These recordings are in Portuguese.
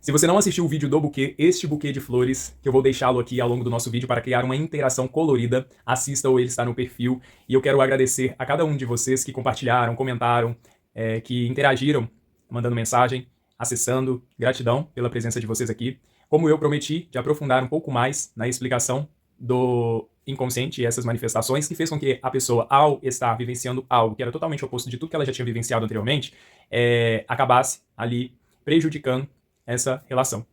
Se você não assistiu o vídeo do buquê, este buquê de flores, que eu vou deixá-lo aqui ao longo do nosso vídeo para criar uma interação colorida, assista ou ele está no perfil. E eu quero agradecer a cada um de vocês que compartilharam, comentaram, que interagiram, mandando mensagem, acessando. Gratidão pela presença de vocês aqui. Como eu prometi, de aprofundar um pouco mais na explicação do inconsciente e essas manifestações que fez com que a pessoa, ao estar vivenciando algo que era totalmente oposto de tudo que ela já tinha vivenciado anteriormente, acabasse ali prejudicando essa relação.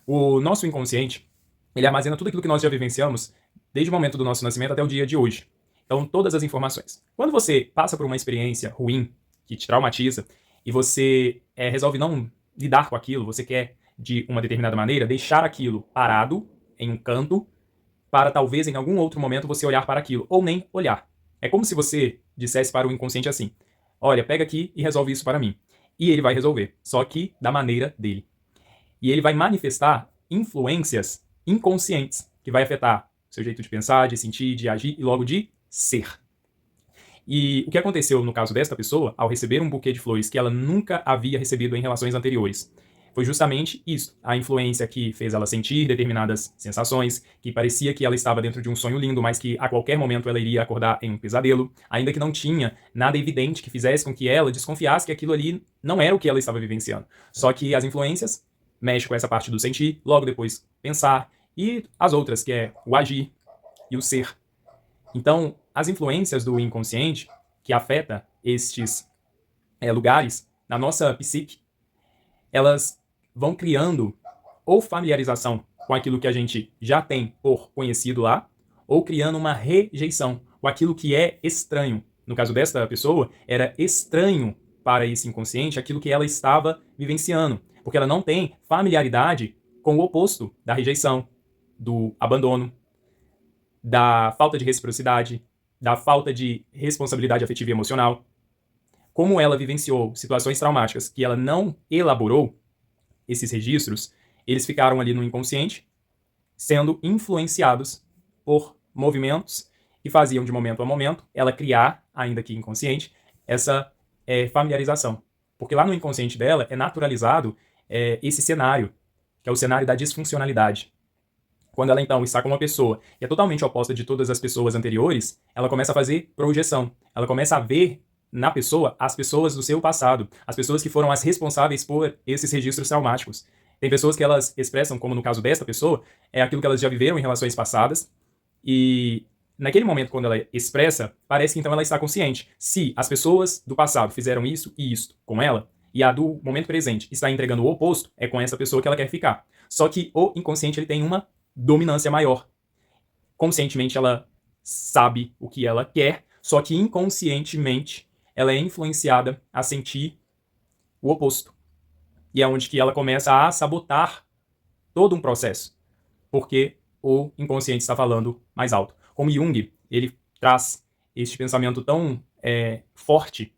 O nosso inconsciente, ele armazena tudo aquilo que nós já vivenciamos desde o momento do nosso nascimento até o dia de hoje. Então, todas as informações. Quando você passa por uma experiência ruim, que te traumatiza, e você resolve não lidar com aquilo, você quer, de uma determinada maneira, deixar aquilo parado em um canto, para talvez em algum outro momento você olhar para aquilo, ou nem olhar. É como se você dissesse para o inconsciente assim: olha, pega aqui e resolve isso para mim. E ele vai resolver, só que da maneira dele. E ele vai manifestar influências inconscientes, que vai afetar seu jeito de pensar, de sentir, de agir e logo de ser. E o que aconteceu no caso desta pessoa, ao receber um buquê de flores que ela nunca havia recebido em relações anteriores, foi justamente isso, a influência que fez ela sentir determinadas sensações, que parecia que ela estava dentro de um sonho lindo, mas que a qualquer momento ela iria acordar em um pesadelo, ainda que não tinha nada evidente que fizesse com que ela desconfiasse que aquilo ali não era o que ela estava vivenciando. Só que as influências mexe com essa parte do sentir, logo depois pensar, e as outras, que é o agir e o ser. Então, as influências do inconsciente, que afeta estes lugares na nossa psique, elas vão criando ou familiarização com aquilo que a gente já tem por conhecido lá, ou criando uma rejeição com aquilo que é estranho. No caso desta pessoa, era estranho para esse inconsciente aquilo que ela estava vivenciando, porque ela não tem familiaridade com o oposto da rejeição, do abandono, da falta de reciprocidade, da falta de responsabilidade afetiva e emocional. Como ela vivenciou situações traumáticas que ela não elaborou, esses registros, eles ficaram ali no inconsciente, sendo influenciados por movimentos que faziam de momento a momento ela criar, ainda que inconsciente, essa familiarização. Porque lá no inconsciente dela é naturalizado esse cenário, que é o cenário da disfuncionalidade. Quando ela então está com uma pessoa que é totalmente oposta de todas as pessoas anteriores, ela começa a fazer projeção. Ela começa a ver na pessoa as pessoas do seu passado, as pessoas que foram as responsáveis por esses registros traumáticos. Tem pessoas que elas expressam, como no caso desta pessoa, é aquilo que elas já viveram em relações passadas, e naquele momento, quando ela expressa, parece que então ela está consciente. Se as pessoas do passado fizeram isso e isso com ela, e a do momento presente está entregando o oposto, é com essa pessoa que ela quer ficar. Só que o inconsciente ele tem uma dominância maior. Conscientemente ela sabe o que ela quer, só que inconscientemente ela é influenciada a sentir o oposto. E é onde que ela começa a sabotar todo um processo, porque o inconsciente está falando mais alto. Como Jung, ele traz este pensamento tão forte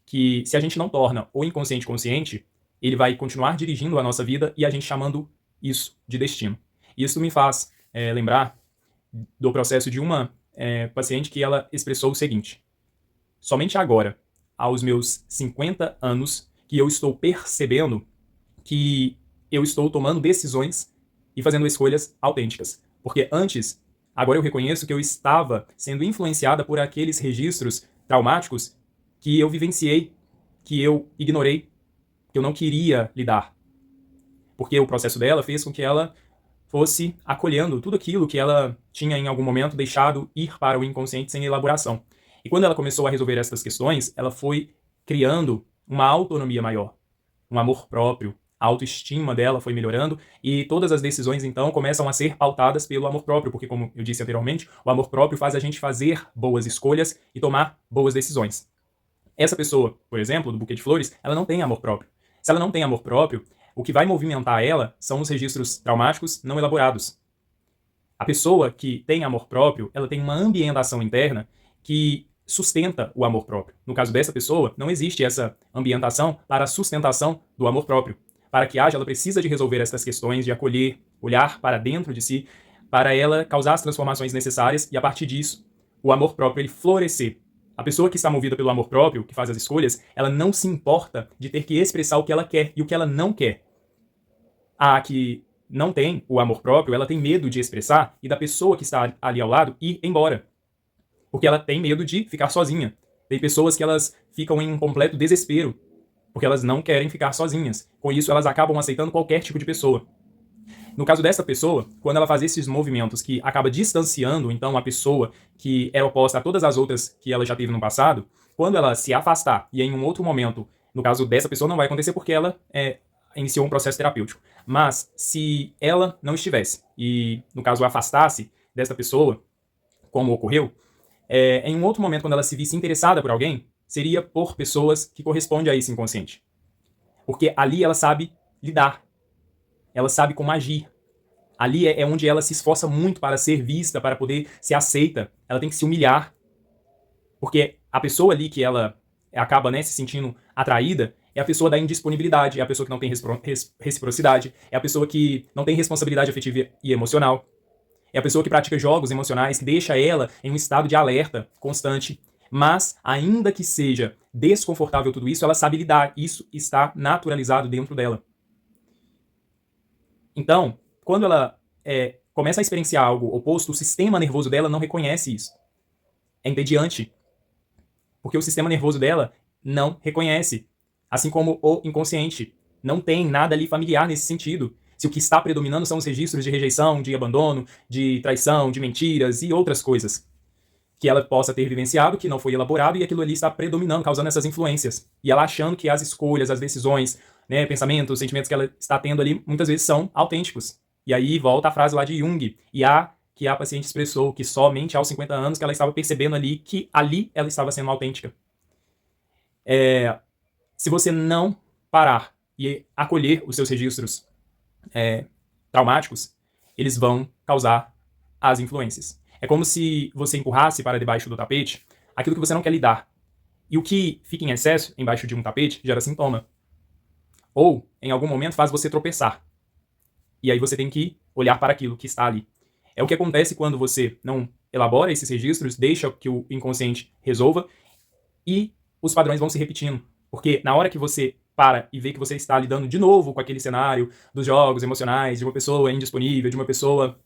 que se a gente não torna o inconsciente consciente, ele vai continuar dirigindo a nossa vida e a gente chamando isso de destino. Isso me faz lembrar do processo de uma paciente que ela expressou o seguinte: somente agora, aos meus 50 anos, que eu estou percebendo que eu estou tomando decisões e fazendo escolhas autênticas. Porque antes, agora eu reconheço que eu estava sendo influenciada por aqueles registros traumáticos que eu vivenciei, que eu ignorei, que eu não queria lidar. Porque o processo dela fez com que ela fosse acolhendo tudo aquilo que ela tinha em algum momento deixado ir para o inconsciente sem elaboração. E quando ela começou a resolver essas questões, ela foi criando uma autonomia maior, um amor próprio, a autoestima dela foi melhorando e todas as decisões então começam a ser pautadas pelo amor próprio, porque como eu disse anteriormente, o amor próprio faz a gente fazer boas escolhas e tomar boas decisões. Essa pessoa, por exemplo, do buquê de flores, ela não tem amor próprio. Se ela não tem amor próprio, o que vai movimentar ela são os registros traumáticos não elaborados. A pessoa que tem amor próprio, ela tem uma ambientação interna que sustenta o amor próprio. No caso dessa pessoa, não existe essa ambientação para a sustentação do amor próprio. Para que haja, ela precisa de resolver essas questões, de acolher, olhar para dentro de si, para ela causar as transformações necessárias e, a partir disso, o amor próprio ele florescer. A pessoa que está movida pelo amor próprio, que faz as escolhas, ela não se importa de ter que expressar o que ela quer e o que ela não quer. A que não tem o amor próprio, ela tem medo de expressar e da pessoa que está ali ao lado ir embora. Porque ela tem medo de ficar sozinha. Tem pessoas que elas ficam em um completo desespero, porque elas não querem ficar sozinhas. Com isso, elas acabam aceitando qualquer tipo de pessoa. No caso dessa pessoa, quando ela faz esses movimentos que acaba distanciando, então, a pessoa que é oposta a todas as outras que ela já teve no passado, quando ela se afastar e em um outro momento, no caso dessa pessoa não vai acontecer porque ela iniciou um processo terapêutico. Mas se ela não estivesse e, no caso, afastasse dessa pessoa, como ocorreu, em um outro momento, quando ela se visse interessada por alguém, seria por pessoas que correspondem a esse inconsciente. Porque ali ela sabe lidar, ela sabe como agir. Ali é onde ela se esforça muito para ser vista, para poder ser aceita. Ela tem que se humilhar. Porque a pessoa ali que ela acaba, se sentindo atraída é a pessoa da indisponibilidade, é a pessoa que não tem reciprocidade, é a pessoa que não tem responsabilidade afetiva e emocional, é a pessoa que pratica jogos emocionais, que deixa ela em um estado de alerta constante. Mas, ainda que seja desconfortável tudo isso, ela sabe lidar. Isso está naturalizado dentro dela. Então, quando ela começa a experienciar algo oposto, o sistema nervoso dela não reconhece isso. É entediante. Porque o sistema nervoso dela não reconhece. Assim como o inconsciente. Não tem nada ali familiar nesse sentido. Se o que está predominando são os registros de rejeição, de abandono, de traição, de mentiras e outras coisas que ela possa ter vivenciado, que não foi elaborado, e aquilo ali está predominando, causando essas influências. E ela achando que as escolhas, as decisões, pensamentos, sentimentos que ela está tendo ali, muitas vezes são autênticos. E aí volta a frase lá de Jung, que a paciente expressou que somente aos 50 anos que ela estava percebendo ali que ali ela estava sendo autêntica. Se você não parar e acolher os seus registros traumáticos, eles vão causar as influências. É como se você empurrasse para debaixo do tapete aquilo que você não quer lidar. E o que fica em excesso embaixo de um tapete gera sintoma. Ou, em algum momento, faz você tropeçar. E aí você tem que olhar para aquilo que está ali. É o que acontece quando você não elabora esses registros, deixa que o inconsciente resolva, e os padrões vão se repetindo. Porque na hora que você para e vê que você está lidando de novo com aquele cenário dos jogos emocionais, de uma pessoa indisponível, de uma pessoa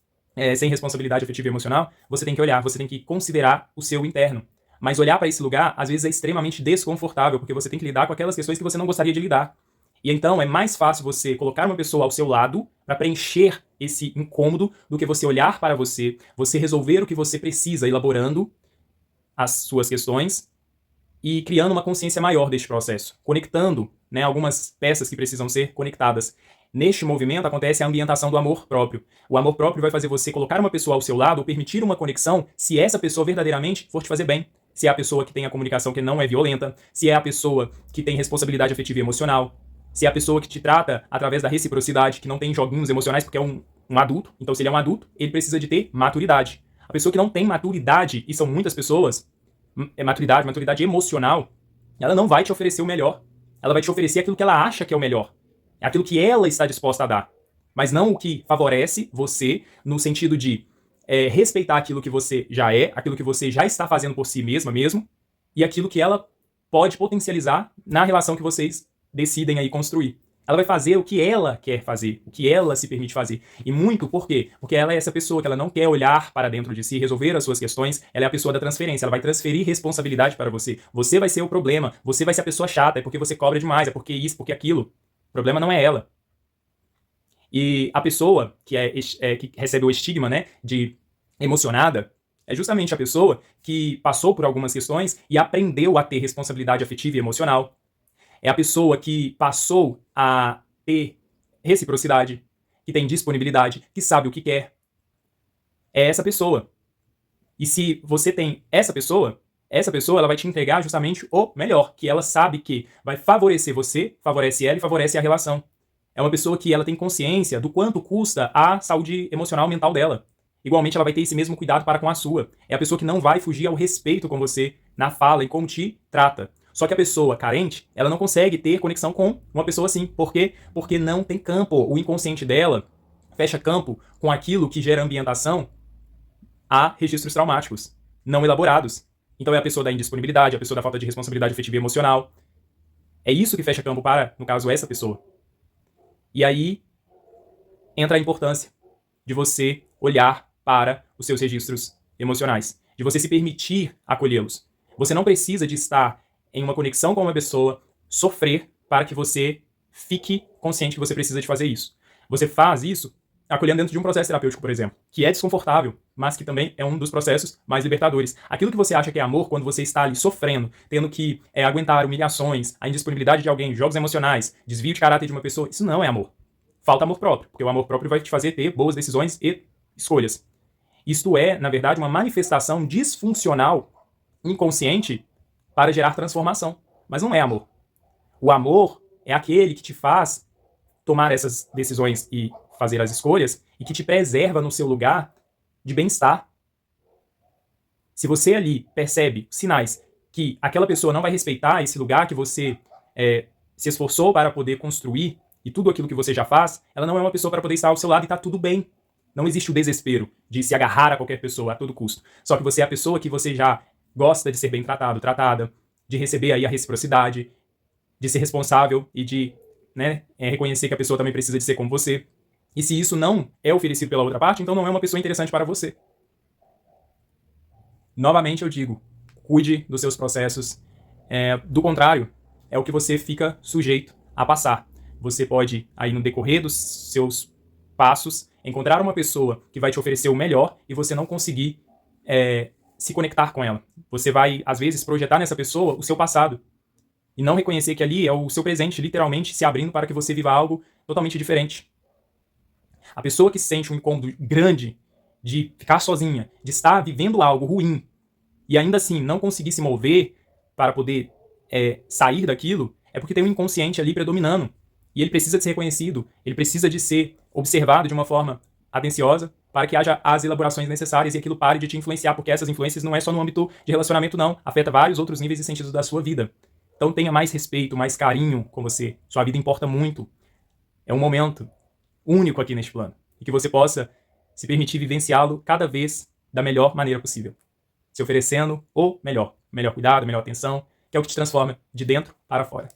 sem responsabilidade afetiva e emocional, você tem que olhar, você tem que considerar o seu interno. Mas olhar para esse lugar, às vezes, é extremamente desconfortável, porque você tem que lidar com aquelas questões que você não gostaria de lidar. E então é mais fácil você colocar uma pessoa ao seu lado para preencher esse incômodo do que você olhar para você resolver o que você precisa, elaborando as suas questões e criando uma consciência maior deste processo, conectando algumas peças que precisam ser conectadas. Neste movimento acontece a ambientação do amor próprio. O amor próprio vai fazer você colocar uma pessoa ao seu lado ou permitir uma conexão se essa pessoa verdadeiramente for te fazer bem. Se é a pessoa que tem a comunicação que não é violenta, se é a pessoa que tem responsabilidade afetiva e emocional, se é a pessoa que te trata através da reciprocidade, que não tem joguinhos emocionais porque é um adulto. Então, se ele é um adulto, ele precisa de ter maturidade. A pessoa que não tem maturidade, e são muitas pessoas, maturidade emocional, ela não vai te oferecer o melhor. Ela vai te oferecer aquilo que ela acha que é o melhor. É aquilo que ela está disposta a dar. Mas não o que favorece você no sentido de respeitar aquilo que você já é, aquilo que você já está fazendo por si mesma mesmo, e aquilo que ela pode potencializar na relação que vocês decidem aí construir. Ela vai fazer o que ela quer fazer, o que ela se permite fazer. E muito por quê? Porque ela é essa pessoa que ela não quer olhar para dentro de si, resolver as suas questões, ela é a pessoa da transferência, ela vai transferir responsabilidade para você. Você vai ser o problema, você vai ser a pessoa chata, é porque você cobra demais, é porque isso, porque aquilo. O problema não é ela. E a pessoa que recebe o estigma de emocionada é justamente a pessoa que passou por algumas questões e aprendeu a ter responsabilidade afetiva e emocional. É a pessoa que passou a ter reciprocidade, que tem disponibilidade, que sabe o que quer. É essa pessoa. E se você tem essa pessoa ela vai te entregar justamente o melhor, que ela sabe que vai favorecer você, favorece ela e favorece a relação. É uma pessoa que ela tem consciência do quanto custa a saúde emocional mental dela. Igualmente, ela vai ter esse mesmo cuidado para com a sua. É a pessoa que não vai fugir ao respeito com você na fala e como te trata. Só que a pessoa carente, ela não consegue ter conexão com uma pessoa assim. Por quê? Porque não tem campo. O inconsciente dela fecha campo com aquilo que gera ambientação a registros traumáticos não elaborados. Então é a pessoa da indisponibilidade, a pessoa da falta de responsabilidade afetiva e emocional. É isso que fecha campo para, no caso, essa pessoa. E aí, entra a importância de você olhar para os seus registros emocionais, de você se permitir acolhê-los. Você não precisa de estar em uma conexão com uma pessoa, sofrer para que você fique consciente que você precisa de fazer isso. Você faz isso acolhendo dentro de um processo terapêutico, por exemplo, que é desconfortável, mas que também é um dos processos mais libertadores. Aquilo que você acha que é amor, quando você está ali sofrendo, tendo que aguentar humilhações, a indisponibilidade de alguém, jogos emocionais, desvio de caráter de uma pessoa, isso não é amor. Falta amor próprio, porque o amor próprio vai te fazer ter boas decisões e escolhas. Isto é, na verdade, uma manifestação disfuncional, inconsciente, para gerar transformação. Mas não é amor. O amor é aquele que te faz tomar essas decisões e fazer as escolhas e que te preserva no seu lugar de bem-estar. Se você ali percebe sinais que aquela pessoa não vai respeitar esse lugar que você se esforçou para poder construir e tudo aquilo que você já faz, ela não é uma pessoa para poder estar ao seu lado e está tudo bem. Não existe o desespero de se agarrar a qualquer pessoa a todo custo. Só que você é a pessoa que você já gosta de ser bem tratado, tratada, de receber aí a reciprocidade, de ser responsável e de reconhecer que a pessoa também precisa de ser como você. E se isso não é oferecido pela outra parte, então não é uma pessoa interessante para você. Novamente eu digo, cuide dos seus processos. Do contrário, é o que você fica sujeito a passar. Você pode, aí no decorrer dos seus passos, encontrar uma pessoa que vai te oferecer o melhor e você não conseguir se conectar com ela. Você vai, às vezes, projetar nessa pessoa o seu passado e não reconhecer que ali é o seu presente, literalmente se abrindo para que você viva algo totalmente diferente. A pessoa que sente um incômodo grande de ficar sozinha, de estar vivendo algo ruim e ainda assim não conseguir se mover para poder sair daquilo, é porque tem um inconsciente ali predominando. E ele precisa de ser reconhecido, ele precisa de ser observado de uma forma atenciosa para que haja as elaborações necessárias e aquilo pare de te influenciar, porque essas influências não é só no âmbito de relacionamento, não. Afeta vários outros níveis e sentidos da sua vida. Então tenha mais respeito, mais carinho com você. Sua vida importa muito. É um momento único aqui neste plano. E que você possa se permitir vivenciá-lo cada vez da melhor maneira possível. Se oferecendo o melhor. Melhor cuidado, melhor atenção, que é o que te transforma de dentro para fora.